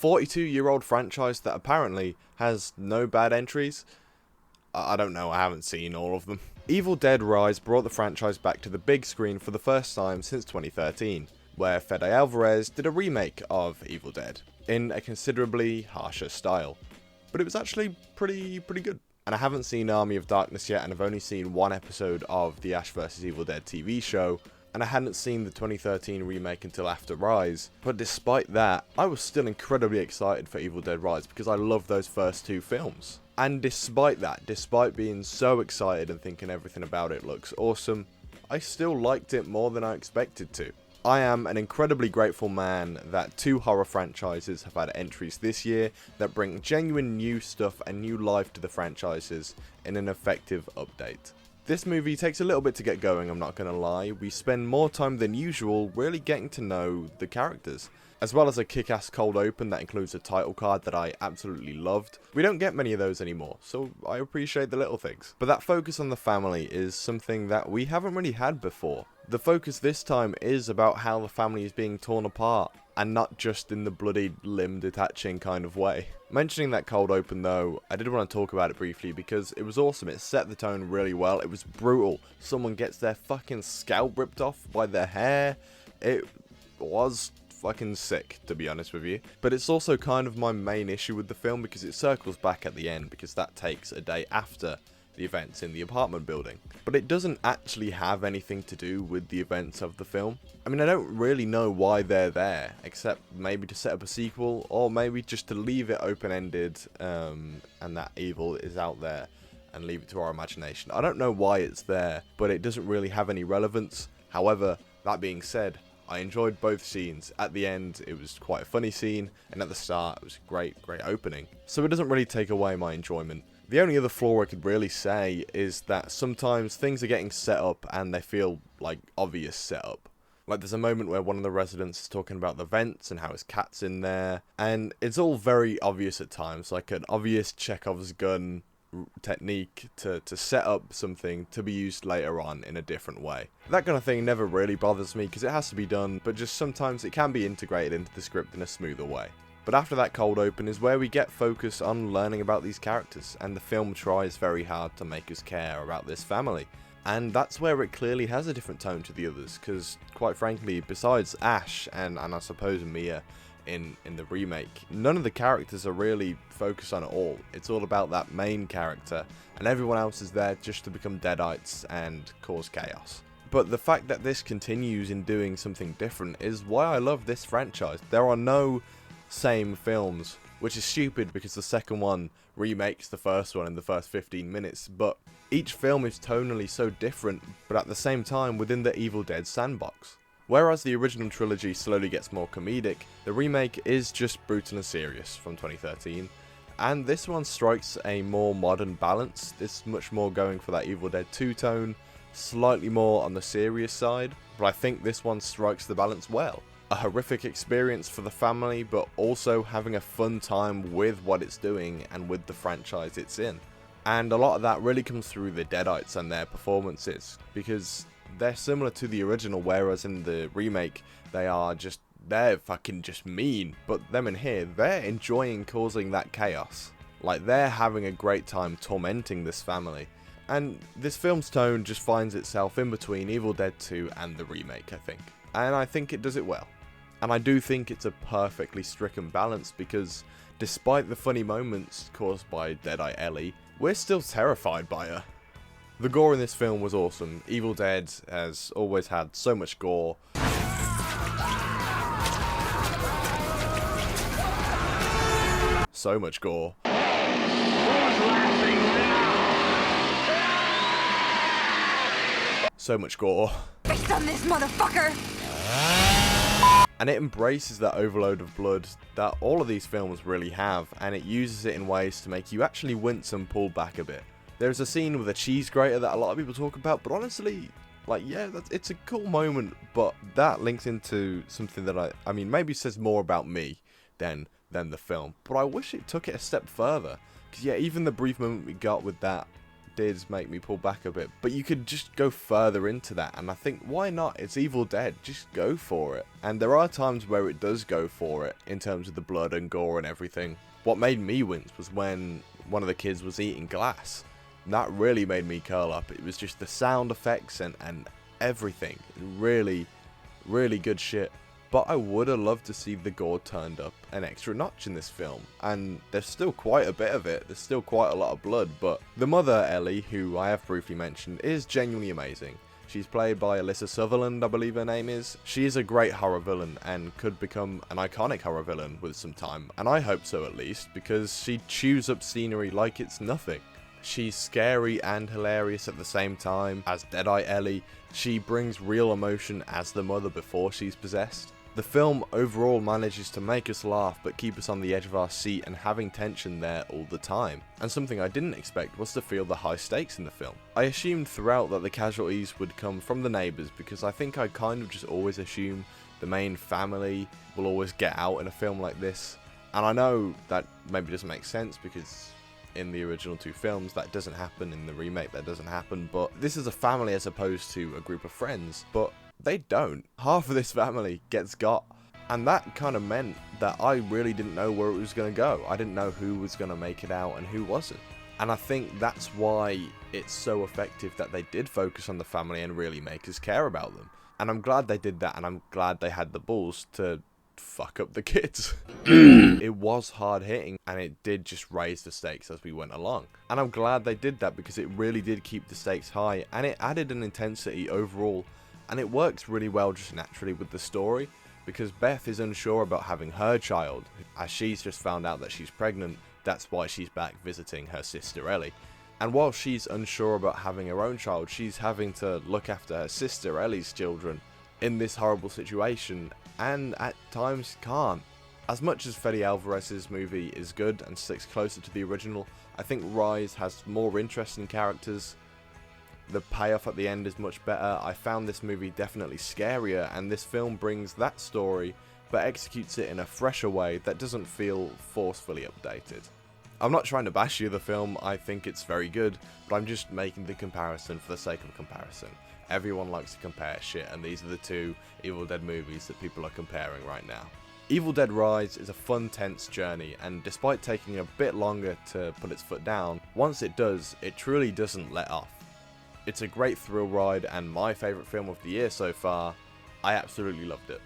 42-year-old franchise that apparently has no bad entries. I don't know, I haven't seen all of them. Evil Dead Rise brought the franchise back to the big screen for the first time since 2013, where Fede Alvarez did a remake of Evil Dead, in a considerably harsher style. But it was actually pretty good. And I haven't seen Army of Darkness yet, and I've only seen one episode of the Ash vs Evil Dead TV show, and I hadn't seen the 2013 remake until after Rise. But despite that, I was still incredibly excited for Evil Dead Rise because I love those first two films. And despite that, despite being so excited and thinking everything about it looks awesome, I still liked it more than I expected to. I am an incredibly grateful man that two horror franchises have had entries this year that bring genuine new stuff and new life to the franchises in an effective update. This movie takes a little bit to get going, I'm not gonna lie. We spend more time than usual really getting to know the characters, as well as a kick-ass cold open that includes a title card that I absolutely loved. We don't get many of those anymore, so I appreciate the little things. But that focus on the family is something that we haven't really had before. The focus this time is about how the family is being torn apart, and not just in the bloody limb detaching kind of way. Mentioning that cold open though, I did want to talk about it briefly because it was awesome. It set the tone really well. It was brutal. Someone gets their fucking scalp ripped off by their hair. It was fucking sick, to be honest with you. But it's also kind of my main issue with the film because it circles back at the end, because that takes a day after the events in the apartment building. But it doesn't actually have anything to do with the events of the film. I mean, I don't really know why they're there, except maybe to set up a sequel, or maybe just to leave it open-ended, and that evil is out there, and leave it to our imagination. I don't know why it's there, but it doesn't really have any relevance. However, that being said, I enjoyed both scenes. At the end, it was quite a funny scene, and at the start, it was a great opening. So it doesn't really take away my enjoyment. The only other flaw I could really say is that sometimes things are getting set up and they feel like obvious setup. Like there's a moment where one of the residents is talking about the vents and how his cat's in there, and it's all very obvious at times, like an obvious Chekhov's gun technique to set up something to be used later on in a different way. That kind of thing never really bothers me because it has to be done, but just sometimes it can be integrated into the script in a smoother way. But after that cold open is where we get focused on learning about these characters, and the film tries very hard to make us care about this family. And that's where it clearly has a different tone to the others, because quite frankly, besides Ash and I suppose Mia in the remake, none of the characters are really focused on at all. It's all about that main character, and everyone else is there just to become deadites and cause chaos. But the fact that this continues in doing something different is why I love this franchise. There are no same films, which is stupid because the second one remakes the first one in the first 15 minutes, but each film is tonally so different, but at the same time within the Evil Dead sandbox. Whereas the original trilogy slowly gets more comedic, the remake is just brutal and serious from 2013, and this one strikes a more modern balance. It's much more going for that Evil Dead 2 tone, slightly more on the serious side, but I think this one strikes the balance well. A horrific experience for the family, but also having a fun time with what it's doing and with the franchise it's in. And a lot of that really comes through the Deadites and their performances, because they're similar to the original, whereas in the remake they're fucking just mean, but them in here, they're enjoying causing that chaos. Like, they're having a great time tormenting this family. And this film's tone just finds itself in between Evil Dead 2 and the remake, I think. And I think it does it well. And I do think it's a perfectly stricken balance, because despite the funny moments caused by Deadeye Ellie, we're still terrified by her. The gore in this film was awesome. Evil Dead has always had so much gore. So much gore. So much gore. Based on this motherfucker! And it embraces that overload of blood that all of these films really have, and it uses it in ways to make you actually wince and pull back a bit. There's a scene with a cheese grater that a lot of people talk about, but honestly, like, yeah, it's a cool moment, but that links into something that I mean, maybe says more about me than the film, but I wish it took it a step further. Because yeah, even the brief moment we got with that did make me pull back a bit, but you could just go further into that, and I think, why not? It's Evil Dead, just go for it. And there are times where it does go for it, in terms of the blood and gore and everything. What made me wince was when one of the kids was eating glass. That really made me curl up. It was just the sound effects and everything. Really, really good shit. But I would have loved to see the gore turned up an extra notch in this film. And there's still quite a bit of it. There's still quite a lot of blood. But the mother, Ellie, who I have briefly mentioned, is genuinely amazing. She's played by Alyssa Sutherland, I believe her name is. She is a great horror villain and could become an iconic horror villain with some time. And I hope so at least, because she chews up scenery like it's nothing. She's scary and hilarious at the same time as Deadeye Ellie. She brings real emotion as the mother before she's possessed. The film overall manages to make us laugh but keep us on the edge of our seat and having tension there all the time. And something I didn't expect was to feel the high stakes in the film. I assumed throughout that the casualties would come from the neighbours, because I think I kind of just always assume the main family will always get out in a film like this. And I know that maybe doesn't make sense, because in the original two films that doesn't happen, in the remake that doesn't happen, but this is a family as opposed to a group of friends. But they don't. Half of this family gets got, and that kind of meant that I really didn't know where it was going to go. I didn't know who was going to make it out and who wasn't. And I think that's why it's so effective that they did focus on the family and really make us care about them. And I'm glad they did that, and I'm glad they had the balls to fuck up the kids. It was hard hitting, and it did just raise the stakes as we went along. And I'm glad they did that, because it really did keep the stakes high, and it added an intensity overall. And it works really well just naturally with the story, because Beth is unsure about having her child, as she's just found out that she's pregnant. That's why she's back visiting her sister Ellie. And while she's unsure about having her own child, she's having to look after her sister Ellie's children in this horrible situation, and at times can't. As much as Fede Alvarez's movie is good and sticks closer to the original, I think Rise has more interesting characters. The payoff at the end is much better. I found this movie definitely scarier, and this film brings that story but executes it in a fresher way that doesn't feel forcefully updated. I'm not trying to bash you the film, I think it's very good, but I'm just making the comparison for the sake of comparison. Everyone likes to compare shit, and these are the two Evil Dead movies that people are comparing right now. Evil Dead Rise is a fun, tense journey, and despite taking a bit longer to put its foot down, once it does, it truly doesn't let off. It's a great thrill ride and my favourite film of the year so far. I absolutely loved it.